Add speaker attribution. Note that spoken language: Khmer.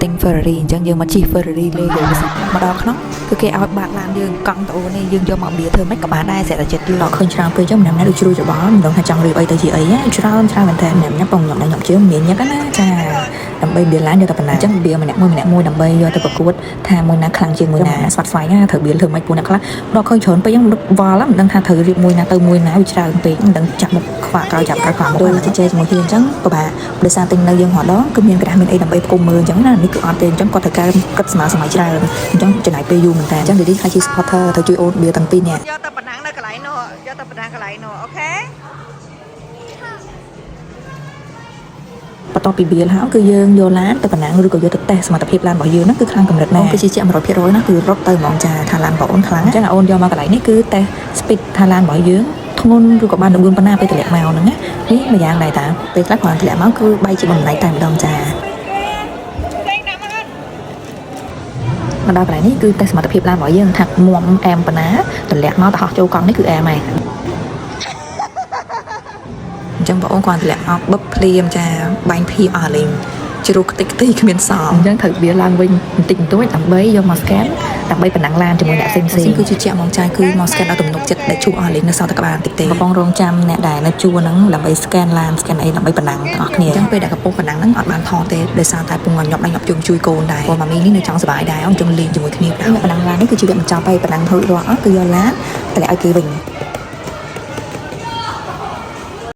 Speaker 1: ទិញ Ferrari អញ្ចឹងយើងមកជិះ Ferrari លេងមកដល់ក្នុងគឺគេឲ្យបាក់ឡានយើងកង់តអូនេះយើងយកមកបៀធ្វើម៉េចក៏បានដែរស្រាប់តែចិត្តលក់ឃើញច្រើនពេកចឹងម្នាក់ៗដូចជ្រួយច្បល់មិនដឹងថាចង់រៀបអីទៅជាអីច្រើនមែនតើម្នាក់ៗបងខ្ញុំជឿមានញឹកណាចាដើម្បីបៀឡានយកតែប៉ុណ្ណាអញ្ចឹងបៀម្នាក់មួយដើម្បីយកទៅប្រកួតថាមួយណាខ្លាំងជាងមួយណាស្វាត់ស្វែងណាត្រូវបៀធ្វើម៉េចពួកអ្នកខ្លះដល់ឃើញច្រើនពេកចឹងវល់មិនដឹងថាត្រូវរៀបមួយណាទៅមួយណាវាច្រើនពេកមិនដឹងចាប់មុខខ្វាក់ក្រោយចាប់ក្រោយខ្វាក់មកជជែកជាមួយគ្នាអញ្ចឹងពិបាកដោយសារតែនៅយើងរហដងគឺមានក្រាស់មានអីដើម្បីផ្គុំមើលអញ្ចឹងណានេះគឺអត់ទេអញ្ចឹងគាត់ត្រូវការគិតសម័យច្រើនអញ្ចឹងចំណាយពេលយូរមែនតើអញ្ចឹងឌីខ្លះជា supporter ត្រូវជួយអូនបៀទាំងពីរនាក់យកទៅប៉ុណ្ណឹងនៅកន្លែងនោះយកទៅប៉ុណ្ណឹងកន្លែងនោះអូខេបន្ទាប់ពីបៀលហើយគឺយើងយកឡានទៅប៉ុណ្ណឹងឬក៏យកទៅតេស្តសមត្ថភាពឡានរបស់យើងហ្នឹងគឺខ្លាំងកម្រិតណាស់គឺជាជាក់ 100% ណាគឺរត់ទៅហ្មងចាថាឡានរបស់អូនខ្លាំងអញ្ចឹងអូនយកមកកន្លែងនេះគឺតេស្ត speed ថាឡានរបស់យើងធ្ងន់ឬក៏បានល្បឿនប៉ុណ្ណាពេលតម្លាក់មកហ្នឹងណានេះមួយយ៉ាងដែរតាពេលខ្លះគ្រាន់តម្លាក់មកគឺបែកជាបំណែកតែម្ដងចាមកដល់កន្លែងនេះគឺតេស្តសមត្ថភាពឡានរបស់យើងថាមុំអែមប៉ុណ្ណាតម្លាក់មកទៅហោះចូលកង់នេះគឺអែមហើយអញ្ចឹងបងអូនគាត់តម្លាក់មកបឹបភ្លាមចាបាញ់ភីអស់លេងជ្រុះខ្ទេចខ្ទីគ្មានសល់អញ្ចឹងត្រូវវាឡើងវិញបន្តិចបន្តួចដើម្បីយកមក scan ដើម្បីប៉ុណ្ណឹងឡានជាមួយអ្នកផ្សេងគឺជាជាក់មកចាយគឺមក scan ដល់ទំនុកចិត្តដែលជួអស់លេងនៅសល់តែក្បាលបន្តិចទេបងរងចាំអ្នកដែលនៅជួហ្នឹងដើម្បី scan ឡាន scan អីដើម្បីប៉ុណ្ណឹងទាំងអស់គ្នាអញ្ចឹងពេលដែលកំពុងប៉ុណ្ណឹងហ្នឹងអត់បានថតទេដោយសារតែពុំញាប់ជុំជួយកូនដែរបងម៉ាមីនេះនៅចង់សុបាយដែរអញ្ចឹងលេងជាមួយគ្នាប៉ុណ្ណឹងឡាននេះគឺជាវាបញ្ចប់ហើយប៉ុណ្ណឹងហូចរាល់អស់គឺយកឡានតម្លាក់ឲ្យគេវិញ